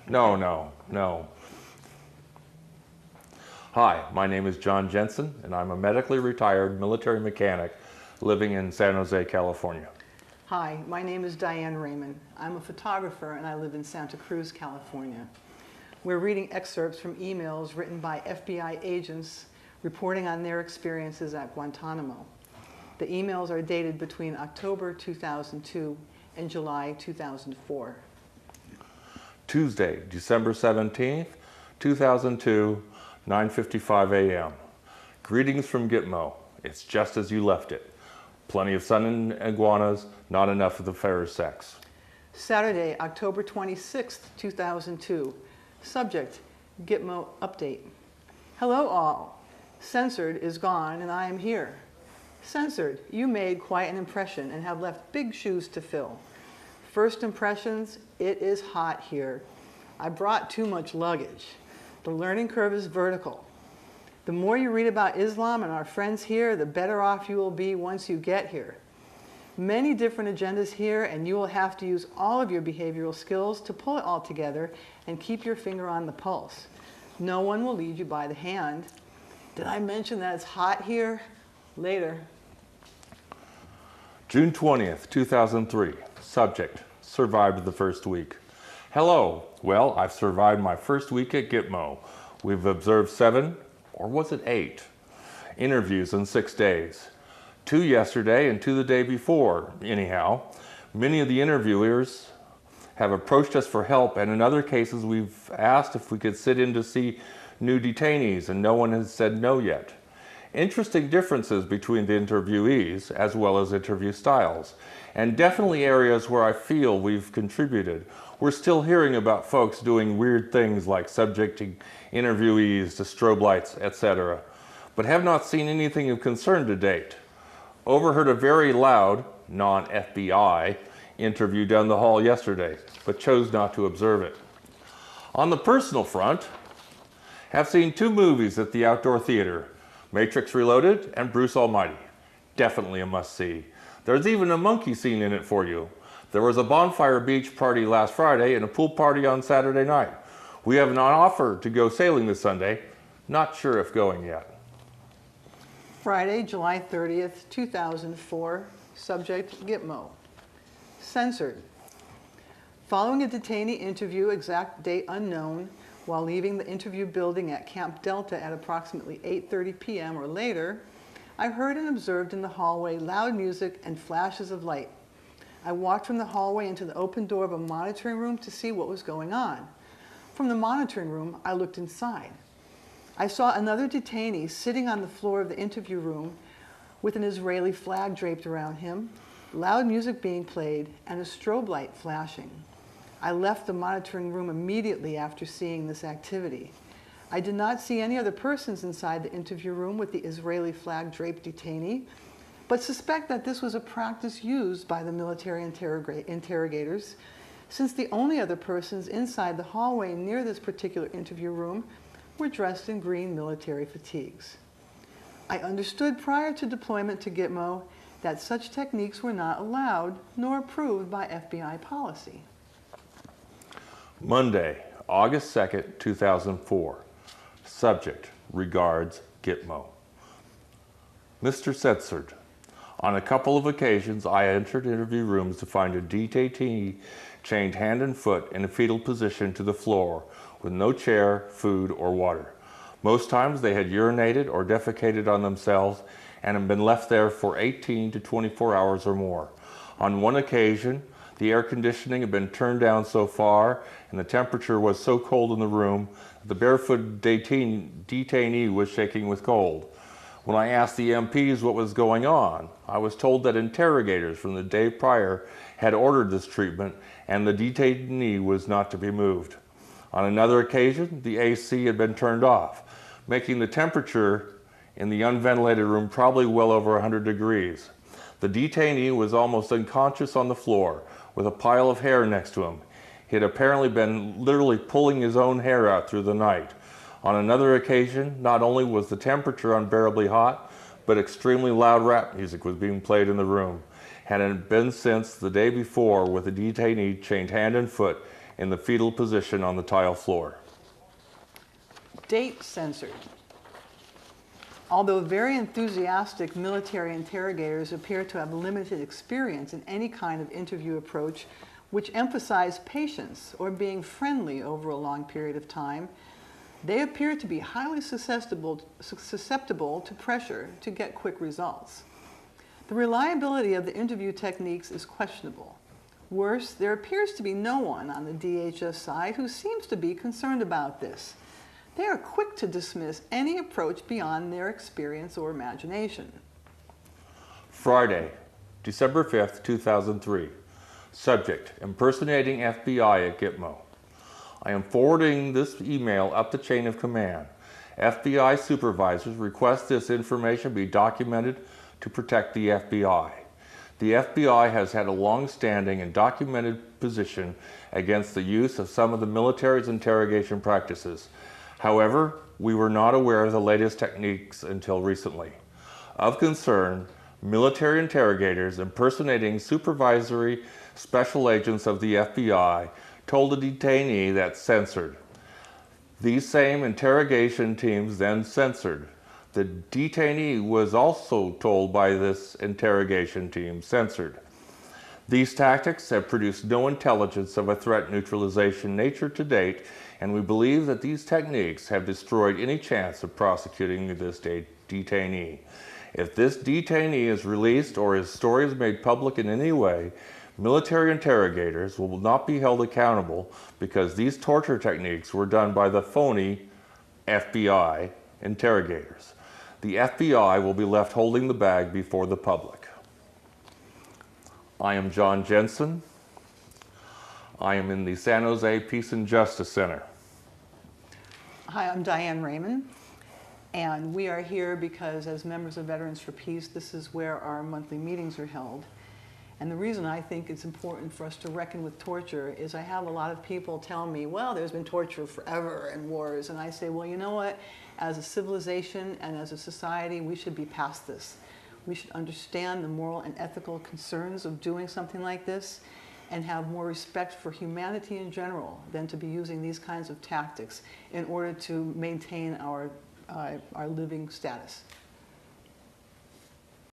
No. Hi, my name is John Jensen, and I'm a medically retired military mechanic living in San Jose, California. Hi, my name is Diane Rejman. I'm a photographer and I live in Santa Cruz, California. We're reading excerpts from emails written by FBI agents reporting on their experiences at Guantanamo. The emails are dated between October 2002 and July 2004. Tuesday, December 17th, 2002, 9:55 a.m. Greetings from Gitmo. It's just as you left it. Plenty of sun and iguanas, not enough of the fairer sex. Saturday, October 26th, 2002. Subject, Gitmo update. Hello all. Censored is gone and I am here. Censored, you made quite an impression and have left big shoes to fill. First impressions, it is hot here. I brought too much luggage. The learning curve is vertical. The more you read about Islam and our friends here, the better off you will be once you get here. Many different agendas here, and you will have to use all of your behavioral skills to pull it all together and keep your finger on the pulse. No one will lead you by the hand. Did I mention that it's hot here? Later. June 20th, 2003. Subject, survived the first week. Hello. Well, I've survived my first week at Gitmo. We've observed 7, or was it 8, interviews in 6 days. 2 yesterday and 2 the day before, anyhow. Many of the interviewers have approached us for help, and in other cases we've asked if we could sit in to see new detainees, and no one has said no yet. Interesting differences between the interviewees as well as interview styles, and definitely areas where I feel we've contributed. We're still hearing about folks doing weird things like subjecting interviewees to strobe lights, etc., but have not seen anything of concern to date. Overheard a very loud, non-FBI interview down the hall yesterday, but chose not to observe it. On the personal front, have seen 2 movies at the outdoor theater, Matrix Reloaded and Bruce Almighty. Definitely a must-see. There's even a monkey scene in it for you. There was a bonfire beach party last Friday and a pool party on Saturday night. We have an offer to go sailing this Sunday. Not sure if going yet. Friday, July 30th, 2004. Subject, Gitmo. Censored. Following a detainee interview, exact date unknown, while leaving the interview building at Camp Delta at approximately 8:30 p.m. or later, I heard and observed in the hallway loud music and flashes of light. I walked from the hallway into the open door of a monitoring room to see what was going on. From the monitoring room, I looked inside. I saw another detainee sitting on the floor of the interview room with an Israeli flag draped around him, loud music being played, and a strobe light flashing. I left the monitoring room immediately after seeing this activity. I did not see any other persons inside the interview room with the Israeli flag draped detainee, but suspect that this was a practice used by the military interrogators, since the only other persons inside the hallway near this particular interview room were dressed in green military fatigues. I understood prior to deployment to Gitmo that such techniques were not allowed nor approved by FBI policy. Monday, August 2nd, 2004. Subject, regards, Gitmo. Mr. Censored. On a couple of occasions, I entered interview rooms to find a detainee chained hand and foot in a fetal position to the floor with no chair, food, or water. Most times they had urinated or defecated on themselves and had been left there for 18 to 24 hours or more. On one occasion, the air conditioning had been turned down so far and the temperature was so cold in the room that the barefoot detainee was shaking with cold. When I asked the MPs what was going on, I was told that interrogators from the day prior had ordered this treatment and the detainee was not to be moved. On another occasion, the AC had been turned off, making the temperature in the unventilated room probably well over 100 degrees. The detainee was almost unconscious on the floor with a pile of hair next to him. He had apparently been literally pulling his own hair out through the night. On another occasion, not only was the temperature unbearably hot, but extremely loud rap music was being played in the room. Had it been since the day before with the detainee chained hand and foot in the fetal position on the tile floor. Date censored. Although very enthusiastic military interrogators appear to have limited experience in any kind of interview approach which emphasize patience or being friendly over a long period of time, they appear to be highly susceptible to pressure to get quick results. The reliability of the interview techniques is questionable. Worse, there appears to be no one on the DHS side who seems to be concerned about this. They are quick to dismiss any approach beyond their experience or imagination. Friday, December 5th, 2003. Subject, impersonating FBI at Gitmo. I am forwarding this email up the chain of command. FBI supervisors request this information be documented to protect the FBI. The FBI has had a long-standing and documented position against the use of some of the military's interrogation practices. However, we were not aware of the latest techniques until recently. Of concern, military interrogators impersonating supervisory special agents of the FBI told a detainee that censored. These same interrogation teams then censored. The detainee was also told by this interrogation team censored. These tactics have produced no intelligence of a threat neutralization nature to date, and we believe that these techniques have destroyed any chance of prosecuting this detainee. If this detainee is released or his story is made public in any way, military interrogators will not be held accountable because these torture techniques were done by the phony FBI interrogators. The FBI will be left holding the bag before the public. I am John Jensen. I am in the San Jose Peace and Justice Center. Hi, I'm Diane Rejman, and we are here because as members of Veterans for Peace, this is where our monthly meetings are held. And the reason I think it's important for us to reckon with torture is I have a lot of people tell me, well, there's been torture forever and wars. And I say, well, you know what? As a civilization and as a society, we should be past this. We should understand the moral and ethical concerns of doing something like this and have more respect for humanity in general than to be using these kinds of tactics in order to maintain our living status.